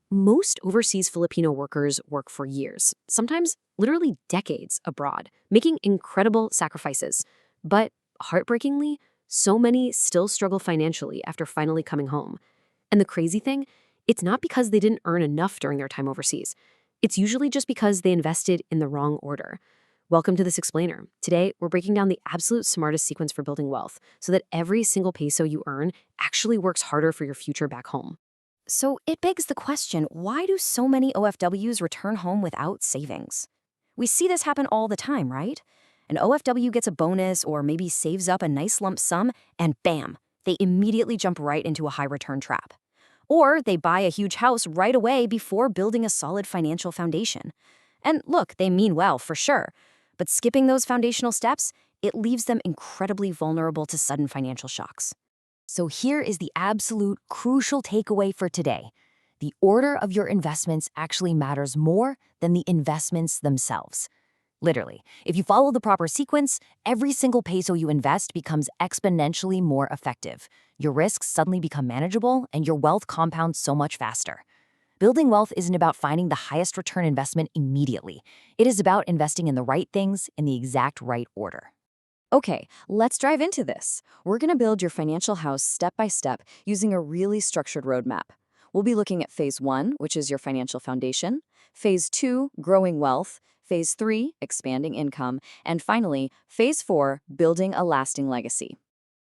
Most overseas Filipino workers work for years, sometimes literally decades abroad, making incredible sacrifices. But heartbreakingly, so many still struggle financially after finally coming home. And the crazy thing, it's not because they didn't earn enough during their time overseas. It's usually just because they invested in the wrong order. Welcome to This Explainer. Today, we're breaking down the absolute smartest sequence for building wealth so that every single peso you earn actually works harder for your future back home. So it begs the question, why do so many OFWs return home without savings? We see this happen all the time, right? An OFW gets a bonus or maybe saves up a nice lump sum, and bam, they immediately jump right into a high return trap. Or they buy a huge house right away before building a solid financial foundation. And look, they mean well, for sure. But skipping those foundational steps, it leaves them incredibly vulnerable to sudden financial shocks. So here is the absolute crucial takeaway for today. The order of your investments actually matters more than the investments themselves. Literally, if you follow the proper sequence, every single peso you invest becomes exponentially more effective. Your risks suddenly become manageable, and your wealth compounds so much faster. Building wealth isn't about finding the highest return investment immediately. It is about investing in the right things in the exact right order. Okay, let's dive into this. We're going to build your financial house step by step using a really structured roadmap. We'll be looking at phase 1, which is your financial foundation, phase 2, growing wealth, phase 3, expanding income, and finally, phase 4, building a lasting legacy.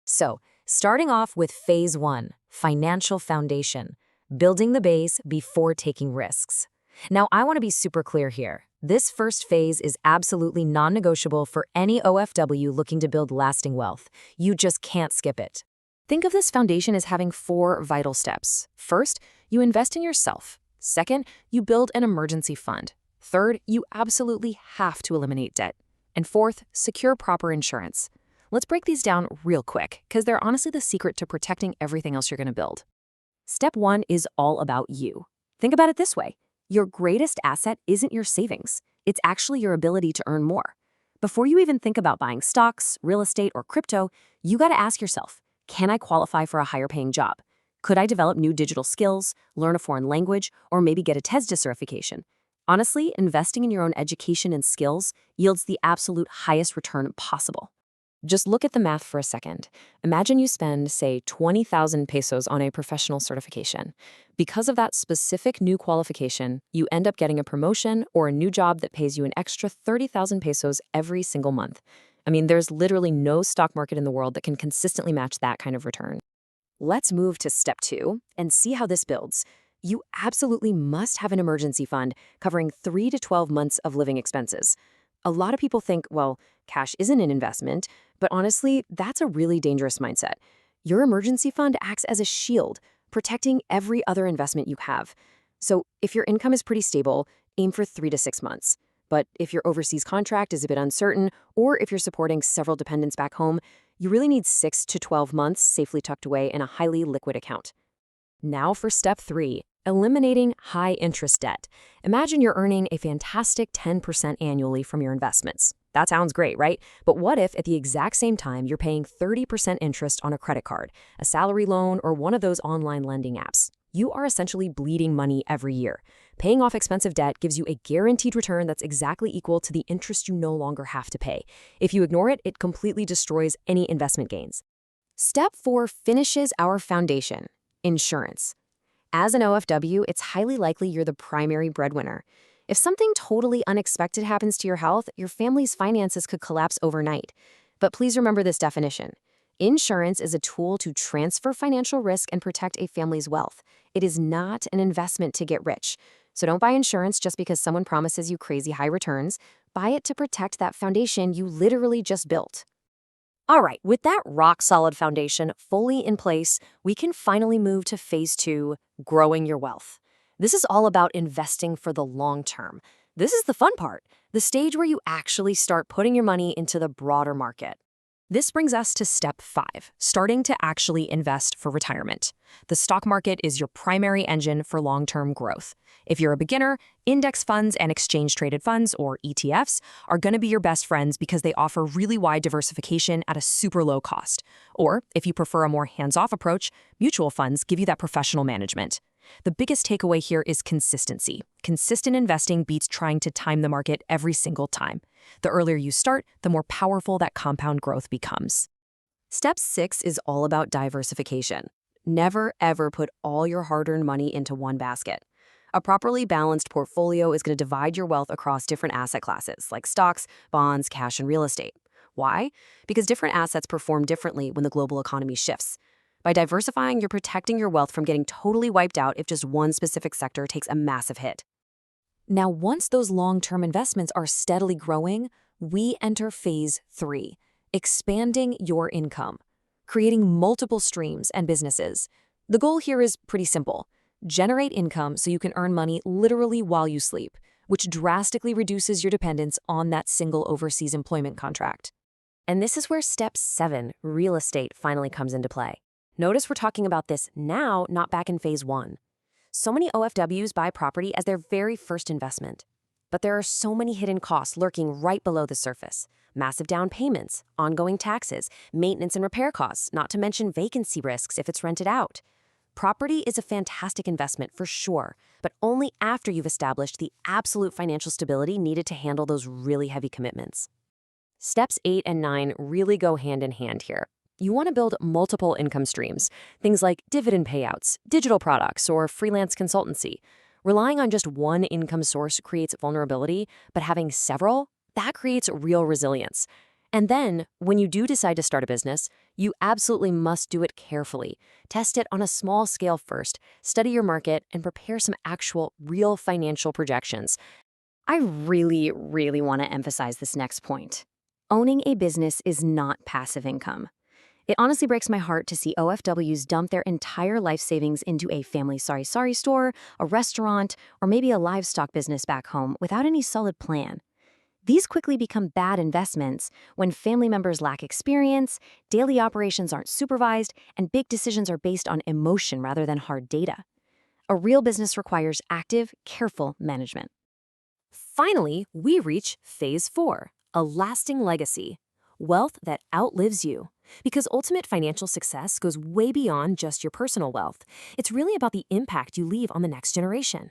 So, starting off with phase 1, financial foundation, building the base before taking risks. Now, I want to be super clear here. This first phase is absolutely non-negotiable for any OFW looking to build lasting wealth. You just can't skip it. Think of this foundation as having 4 vital steps. First, you invest in yourself. Second, you build an emergency fund. Third, you absolutely have to eliminate debt. And fourth, secure proper insurance. Let's break these down real quick, because they're honestly the secret to protecting everything else you're going to build. Step 1 is all about you. Think about it this way. Your greatest asset isn't your savings. It's actually your ability to earn more. Before you even think about buying stocks, real estate, or crypto, you got to ask yourself, can I qualify for a higher paying job? Could I develop new digital skills, learn a foreign language, or maybe get a TESDA certification? Honestly, investing in your own education and skills yields the absolute highest return possible. Just look at the math for a second. Imagine you spend, say, 20,000 pesos on a professional certification. Because of that specific new qualification, you end up getting a promotion or a new job that pays you an extra 30,000 pesos every single month. I mean, there's literally no stock market in the world that can consistently match that kind of return. Let's move to step 2 and see how this builds. You absolutely must have an emergency fund covering 3 to 12 months of living expenses. A lot of people think, well, cash isn't an investment, but honestly, that's a really dangerous mindset. Your emergency fund acts as a shield, protecting every other investment you have. So if your income is pretty stable, aim for 3 to 6 months. But if your overseas contract is a bit uncertain, or if you're supporting several dependents back home, you really need 6 to 12 months safely tucked away in a highly liquid account. Now for step 3, eliminating high-interest debt. Imagine you're earning a fantastic 10% annually from your investments. That sounds great, right? But what if at the exact same time you're paying 30% interest on a credit card, a salary loan, or one of those online lending apps? You are essentially bleeding money every year. Paying off expensive debt gives you a guaranteed return that's exactly equal to the interest you no longer have to pay. If you ignore it, it completely destroys any investment gains. Step 4 finishes our foundation, insurance. As an OFW, it's highly likely you're the primary breadwinner. If something totally unexpected happens to your health, your family's finances could collapse overnight. But please remember this definition. Insurance is a tool to transfer financial risk and protect a family's wealth. It is not an investment to get rich. So don't buy insurance just because someone promises you crazy high returns. Buy it to protect that foundation you literally just built. All right, with that rock-solid foundation fully in place, we can finally move to phase 2, growing your wealth. This is all about investing for the long term. This is the fun part, the stage where you actually start putting your money into the broader market. This brings us to step 5, starting to actually invest for retirement. The stock market is your primary engine for long-term growth. If you're a beginner, index funds and exchange-traded funds, or ETFs, are going to be your best friends because they offer really wide diversification at a super low cost. Or, if you prefer a more hands-off approach, mutual funds give you that professional management. The biggest takeaway here is consistency. Consistent investing beats trying to time the market every single time. The earlier you start, the more powerful that compound growth becomes. Step 6 is all about diversification. Never, ever put all your hard-earned money into one basket. A properly balanced portfolio is going to divide your wealth across different asset classes, like stocks, bonds, cash, and real estate. Why? Because different assets perform differently when the global economy shifts. By diversifying, you're protecting your wealth from getting totally wiped out if just one specific sector takes a massive hit. Now, once those long-term investments are steadily growing, we enter phase 3, expanding your income, creating multiple streams and businesses. The goal here is pretty simple. Generate income so you can earn money literally while you sleep, which drastically reduces your dependence on that single overseas employment contract. And this is where step 7, real estate, finally comes into play. Notice we're talking about this now, not back in phase 1. So many OFWs buy property as their very first investment. But there are so many hidden costs lurking right below the surface. Massive down payments, ongoing taxes, maintenance and repair costs, not to mention vacancy risks if it's rented out. Property is a fantastic investment for sure, but only after you've established the absolute financial stability needed to handle those really heavy commitments. Steps 8 and 9 really go hand in hand here. You want to build multiple income streams, things like dividend payouts, digital products, or freelance consultancy. Relying on just one income source creates vulnerability, but having several, that creates real resilience. And then, when you do decide to start a business, you absolutely must do it carefully. Test it on a small scale first, study your market, and prepare some actual, real financial projections. I really, really want to emphasize this next point. Owning a business is not passive income. It honestly breaks my heart to see OFWs dump their entire life savings into a family sorry store, a restaurant, or maybe a livestock business back home without any solid plan. These quickly become bad investments when family members lack experience, daily operations aren't supervised, and big decisions are based on emotion rather than hard data. A real business requires active, careful management. Finally, we reach phase 4, a lasting legacy. Wealth that outlives you. Because ultimate financial success goes way beyond just your personal wealth. It's really about the impact you leave on the next generation.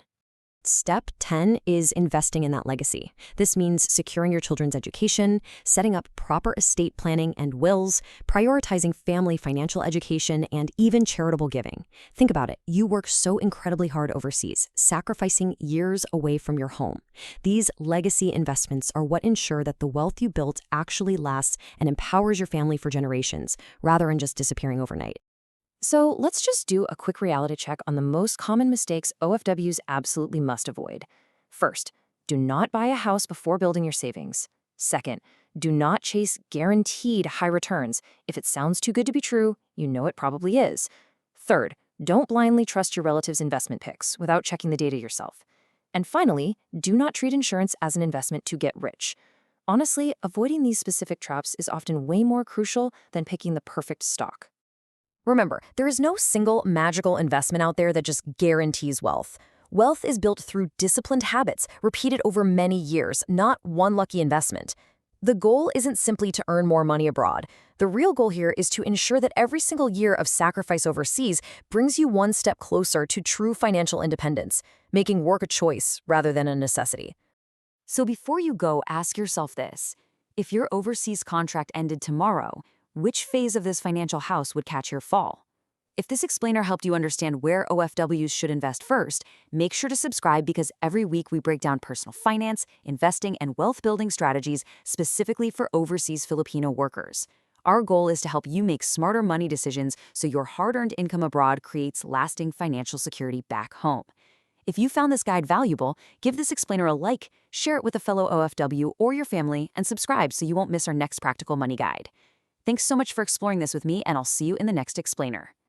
Step 10 is investing in that legacy. This means securing your children's education, setting up proper estate planning and wills, prioritizing family financial education, and even charitable giving. Think about it. You work so incredibly hard overseas, sacrificing years away from your home. These legacy investments are what ensure that the wealth you built actually lasts and empowers your family for generations, rather than just disappearing overnight. So let's just do a quick reality check on the most common mistakes OFWs absolutely must avoid. First, do not buy a house before building your savings. Second, do not chase guaranteed high returns. If it sounds too good to be true, you know it probably is. Third, don't blindly trust your relatives' investment picks without checking the data yourself. And finally, do not treat insurance as an investment to get rich. Honestly, avoiding these specific traps is often way more crucial than picking the perfect stock. Remember, there is no single magical investment out there that just guarantees wealth. Wealth is built through disciplined habits, repeated over many years, not one lucky investment. The goal isn't simply to earn more money abroad. The real goal here is to ensure that every single year of sacrifice overseas brings you one step closer to true financial independence, making work a choice rather than a necessity. So before you go, ask yourself this. If your overseas contract ended tomorrow, which phase of this financial house would catch your fall? If this explainer helped you understand where OFWs should invest first, make sure to subscribe because every week we break down personal finance, investing, and wealth-building strategies specifically for overseas Filipino workers. Our goal is to help you make smarter money decisions so your hard-earned income abroad creates lasting financial security back home. If you found this guide valuable, give this explainer a like, share it with a fellow OFW or your family, and subscribe so you won't miss our next practical money guide. Thanks so much for exploring this with me, and I'll see you in the next explainer.